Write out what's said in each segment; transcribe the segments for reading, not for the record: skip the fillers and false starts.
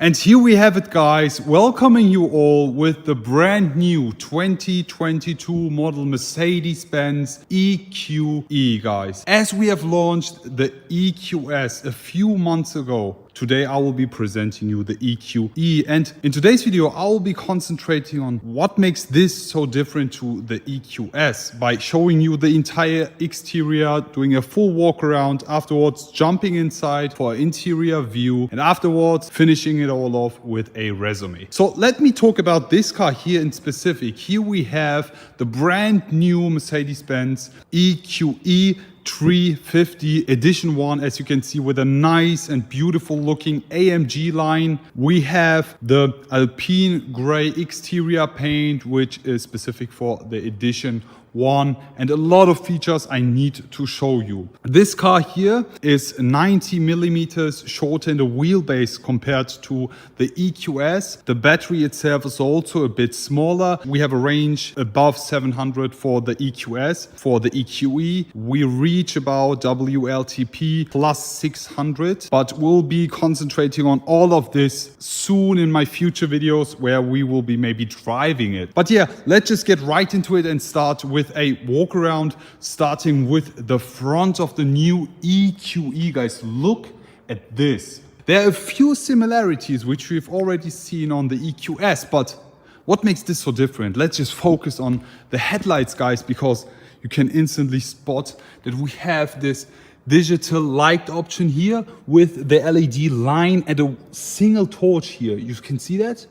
And here we have it, guys, welcoming you all with the brand new 2022 model Mercedes-Benz EQE, guys. As we have launched the EQS a few months ago, today I will be presenting you the EQE, and in today's video I will be concentrating on what makes this so different to the EQS by showing you the entire exterior, doing a full walk around, afterwards jumping inside for an interior view, and afterwards finishing it all off with a resume. So let me talk about this car here in specific. Here we have the brand new Mercedes-Benz EQE 350 edition 1, as you can see, with a nice and beautiful looking AMG line. We have the Alpine gray exterior paint, which is specific for the edition 1, and a lot of features I need to show you. This car here is 90 millimeters shorter in the wheelbase compared to the EQS. The battery itself is also a bit smaller. We have a range above 700 for the EQS. For the EQE, we reach about WLTP plus 600, but we'll be concentrating on all of this soon in my future videos where we will be maybe driving it. But yeah, let's just get right into it and start with a walk around, starting with the front of the new EQE. Guys, look at this. There are a few similarities which we've already seen on the EQS, but what makes this so different? Let's just focus on the headlights, guys, because you can instantly spot that we have this digital light option here with the LED line and a single torch here. You can see that?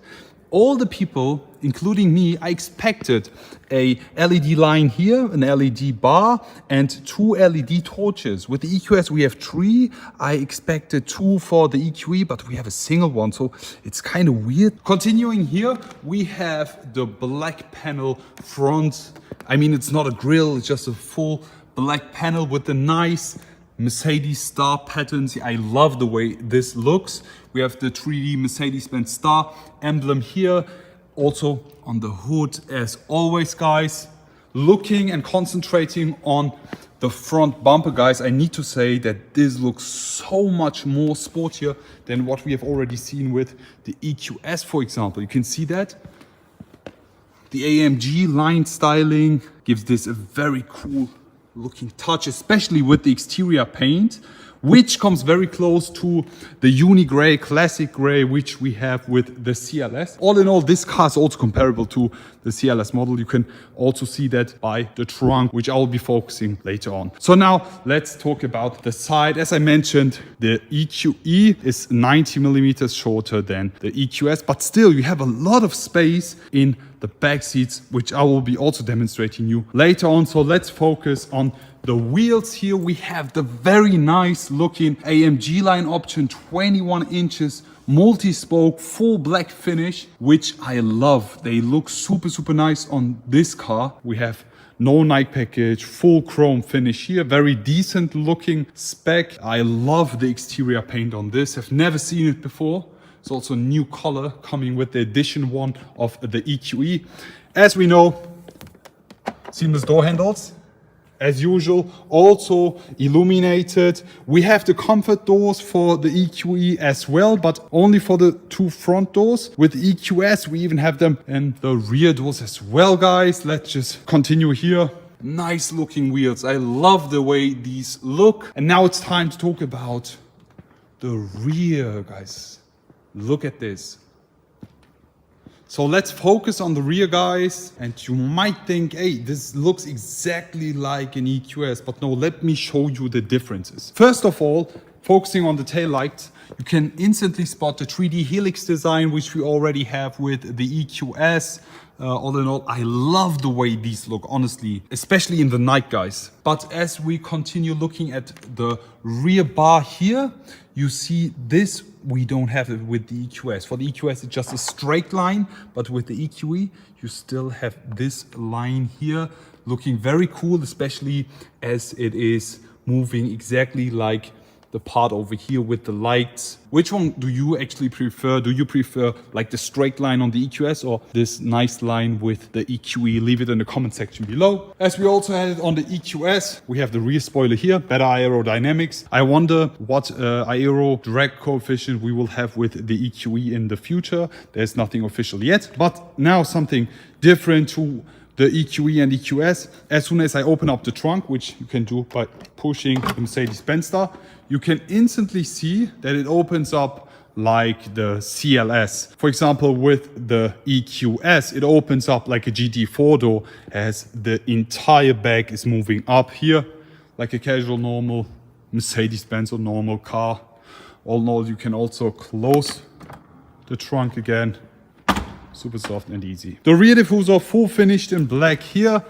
All the people, including me, I expected a LED line here, an LED bar, and 2 LED torches. With the EQS, we have 3. I expected 2 for the EQE, but we have a single one, so it's kind of weird. Continuing here, we have the black panel front. I mean, it's not a grille, it's just a full black panel with the nice Mercedes star patterns. I love the way this looks. We have the 3D Mercedes-Benz star emblem here. Also on the hood, as always, guys. Looking and concentrating on the front bumper, guys, I need to say that this looks so much more sportier than what we have already seen with the EQS, for example. You can see that. The AMG line styling gives this a very cool looking touch, especially with the exterior paint, which comes very close to the uni gray, classic gray, which we have with the CLS. All in all, this car is also comparable to the CLS model. You can also see that by the trunk, which I will be focusing later on. So now let's talk about the side. As I mentioned, the EQE is 90 millimeters shorter than the EQS, but still you have a lot of space in the back seats, which I will be also demonstrating you later on. So let's focus on the wheels. Here we have the very nice looking AMG line option, 21 inches, multi-spoke, full black finish, which I love. They look super nice on this car. We have no night package, full chrome finish here, very decent looking spec. I love the exterior paint on this. I've never seen it before. It's also a new color coming with the edition 1 of the EQE. As we know, seamless door handles, as usual, also illuminated. We have the comfort doors for the EQE as well, but only for the 2 front doors. With the EQS, we even have them in the rear doors as well, guys. Let's just continue here. Nice looking wheels. I love the way these look. And now it's time to talk about the rear, guys. Look at this. So let's focus on the rear, guys. And you might think, hey, this looks exactly like an EQS, but no, let me show you the differences. First of all, focusing on the tail lights, you can instantly spot the 3D helix design, which we already have with the EQS. All in all, I love the way these look, honestly, especially in the night, guys. But as we continue looking at the rear bar here, you see this, we don't have it with the EQS. For the EQS, it's just a straight line, but with the EQE, you still have this line here, looking very cool, especially as it is moving exactly like the part over here with the lights. Which one do you actually prefer? Do you prefer like the straight line on the EQS or this nice line with the EQE? Leave it in the comment section below. As we also had it on the EQS, we have the rear spoiler here, better aerodynamics. I wonder what aero drag coefficient we will have with the EQE in the future. There's nothing official yet, but now something different to the EQE and EQS. As soon as I open up the trunk, which you can do by pushing the Mercedes-Benz star, you can instantly see that it opens up like the CLS. For example, with the EQS, it opens up like a GT4 door as the entire back is moving up here, like a casual normal Mercedes-Benz or normal car. All in all, you can also close the trunk again. Super soft and easy. The rear diffuser, full finished in black here,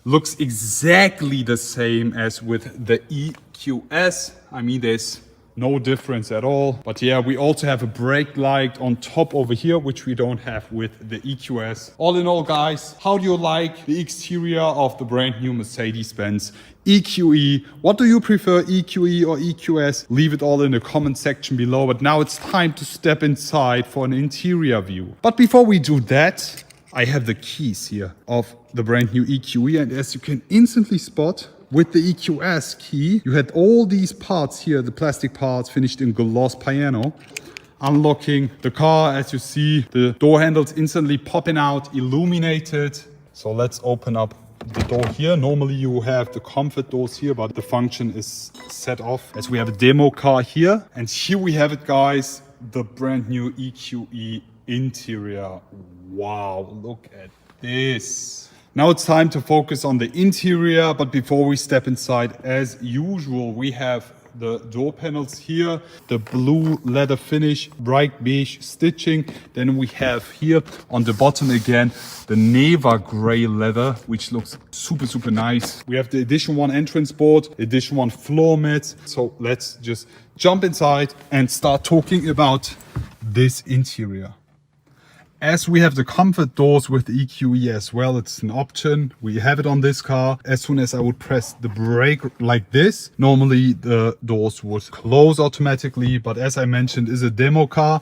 looks exactly the same as with the EQS. I mean, there's no difference at all. But yeah, we also have a brake light on top over here, which we don't have with the EQS. All in all, guys, how do you like the exterior of the brand new Mercedes-Benz EQE? What do you prefer, EQE or EQS? Leave it all in the comment section below. But now it's time to step inside for an interior view. But before we do that, I have the keys here of the brand new EQE. And as you can instantly spot, with the EQS key, you had all these parts here, the plastic parts finished in gloss piano. Unlocking the car, as you see, the door handles instantly popping out, illuminated. So let's open up the door here. Normally you have the comfort doors here, but the function is set off as we have a demo car here. And here we have it, guys, the brand new EQE interior. Wow, look at this. Now it's time to focus on the interior, but before we step inside, as usual, we have the door panels here, the blue leather finish, bright beige stitching. Then we have here on the bottom again, the Neva gray leather, which looks super, super nice. We have the edition 1 entrance board, edition 1 floor mats. So let's just jump inside and start talking about this interior. As we have the comfort doors with the EQE as well, it's an option. We have it on this car. As soon as I would press the brake like this, normally the doors would close automatically. But as I mentioned, is a demo car.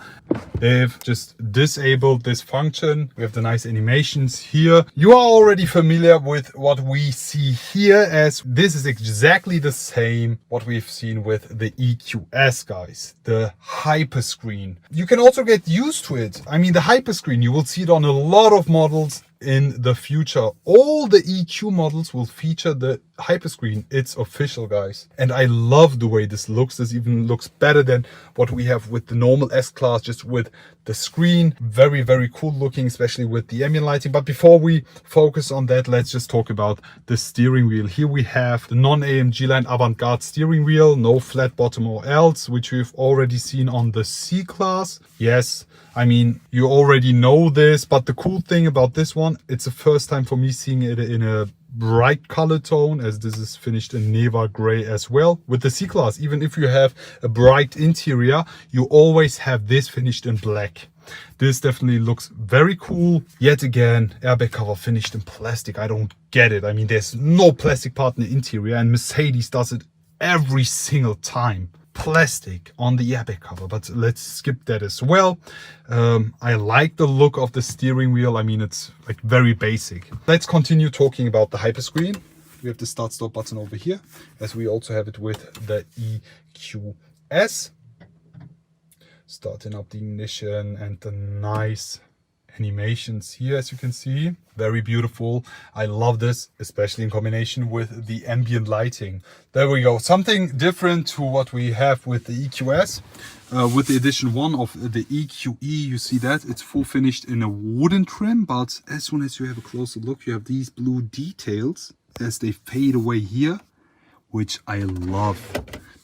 They've just disabled this function. We have the nice animations here. You are already familiar with what we see here, as this is exactly the same what we've seen with the EQS, guys. The hyperscreen. You can also get used to it. I mean, the hyperscreen, you will see it on a lot of models in the future. All the EQ models will feature the hyperscreen. It's official, guys. And I love the way this looks. This even looks better than what we have with the normal S-Class, just with the screen. Very, very cool looking, especially with the ambient lighting. But before we focus on that, let's just talk about the steering wheel. Here we have the non-AMG line Avantgarde steering wheel, no flat bottom or else, which we've already seen on the C-Class. Yes, I mean, you already know this, but the cool thing about this one, it's the first time for me seeing it in a bright color tone, as this is finished in Neva gray as well. With the C-Class, even if you have a bright interior, you always have this finished in black. This definitely looks very cool. Yet again, airbag cover finished in plastic. I don't get it. I mean, there's no plastic part in the interior, and Mercedes does it every single time. Plastic on the airbag cover, but let's skip that as well. I like the look of the steering wheel. I mean, it's like very basic. Let's continue talking about the hyperscreen. We have the start stop button over here, as we also have it with the EQS. Starting up the ignition and the nice animations here, as you can see. Very beautiful. I love this, especially in combination with the ambient lighting. There we go. Something different to what we have with the EQS. With the edition 1 of the EQE, you see that it's full finished in a wooden trim, but as soon as you have a closer look, you have these blue details as they fade away here, which I love.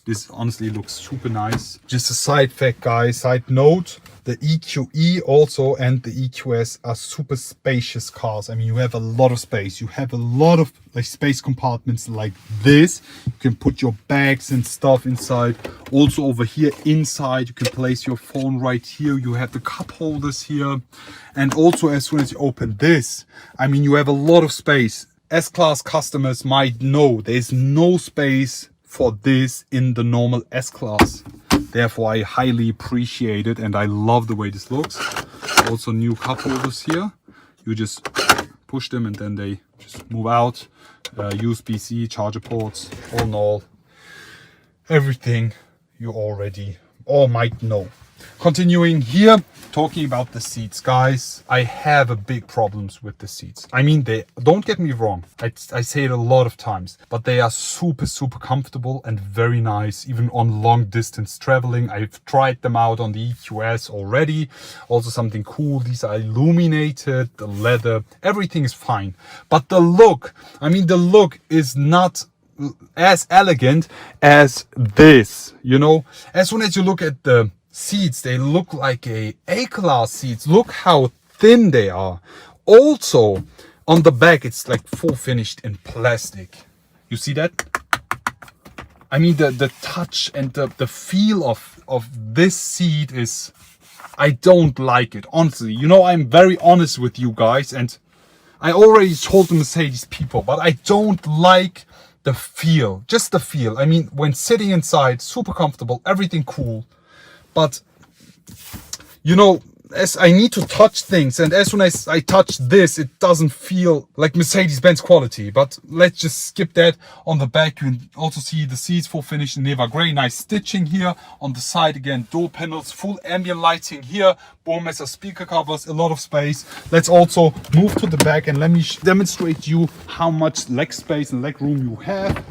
This honestly looks super nice. Just a side fact, guys, side note, the EQE also and the EQS are super spacious cars. I mean, you have a lot of space. You have a lot of like space compartments like this. You can put your bags and stuff inside. Also over here inside, you can place your phone right here. You have the cup holders here. And also as soon as you open this, I mean, you have a lot of space. S-Class customers might know there's no space for this in the normal S-Class. Therefore, I highly appreciate it and I love the way this looks. Also new cup holders here. You just push them and then they just move out. USB-C charger ports, all in all, everything you already or might know. Continuing here, talking about the seats, guys. I have a big problems with the seats. I mean, they don't get me wrong. I say it a lot of times, but they are super comfortable and very nice, even on long distance traveling. I've tried them out on the EQS already. Also something cool. These are illuminated, the leather, everything is fine. But the look, I mean, the look is not as elegant as this, you know. As soon as you look at the seats, they look like A-Class seats. Look how thin they are. Also on the back, it's like full finished in plastic. You see that? I mean, the touch and the feel of this seat is, I don't like it, honestly. You know, I'm very honest with you guys, and I already told the Mercedes people, but I don't like the feel, just the feel. I mean, when sitting inside, super comfortable, everything cool. But, you know, as I need to touch things, and as soon as I touch this, it doesn't feel like Mercedes-Benz quality. But let's just skip that. On the back, you can also see the seats full finished in Neva Grey. Nice stitching here. On the side, again, door panels, full ambient lighting here. Burmester speaker covers, a lot of space. Let's also move to the back and let me demonstrate you how much leg space and leg room you have.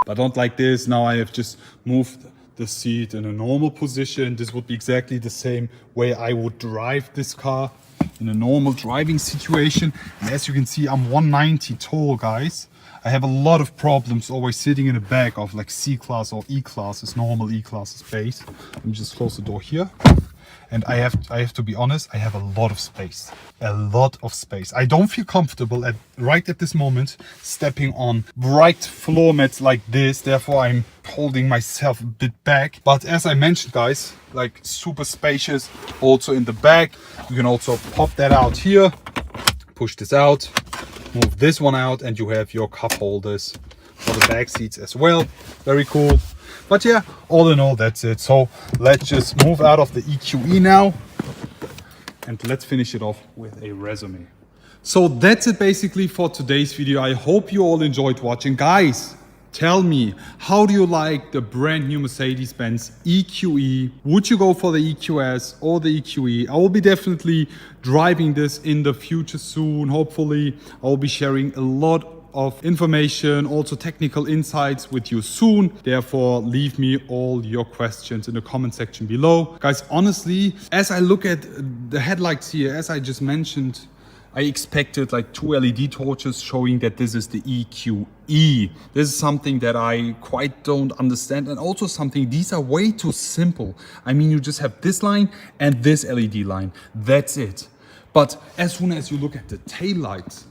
But don't like this. Now I have just moved the seat in a normal position. This would be exactly the same way I would drive this car in a normal driving situation. And as you can see, I'm 190 tall, guys. I have a lot of problems always sitting in the back of like C-Class or E-Classes, normal E-Classes base. Let me just close the door here. And I have to be honest, I have a lot of space. A lot of space. I don't feel comfortable right at this moment stepping on bright floor mats like this. Therefore, I'm holding myself a bit back. But as I mentioned, guys, like super spacious also in the back. You can also pop that out here, push this out, move this one out, and you have your cup holders for the back seats as well. Very cool. But yeah, all in all, that's it. So let's just move out of the EQE now and let's finish it off with a resume. So that's it basically for today's video. I hope you all enjoyed watching. Guys, tell me, how do you like the brand new Mercedes-Benz EQE? Would you go for the EQS or the EQE? I will be definitely driving this in the future soon. Hopefully, I will be sharing a lot of information, also technical insights with you soon. Therefore, leave me all your questions in the comment section below. Guys, honestly, as I look at the headlights here, as I just mentioned, I expected like 2 LED torches showing that this is the EQE. This is something that I quite don't understand, and also something, these are way too simple. I mean, you just have this line and this LED line. That's it. But as soon as you look at the taillights,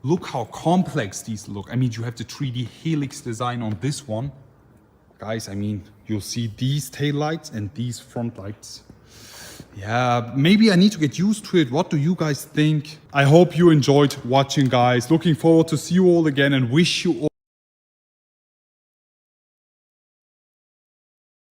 look how complex these look. I mean, you have the 3D helix design on this one. Guys, I mean, you'll see these tail lights and these front lights. Yeah, maybe I need to get used to it. What do you guys think? I hope you enjoyed watching, guys. Looking forward to see you all again and wish you all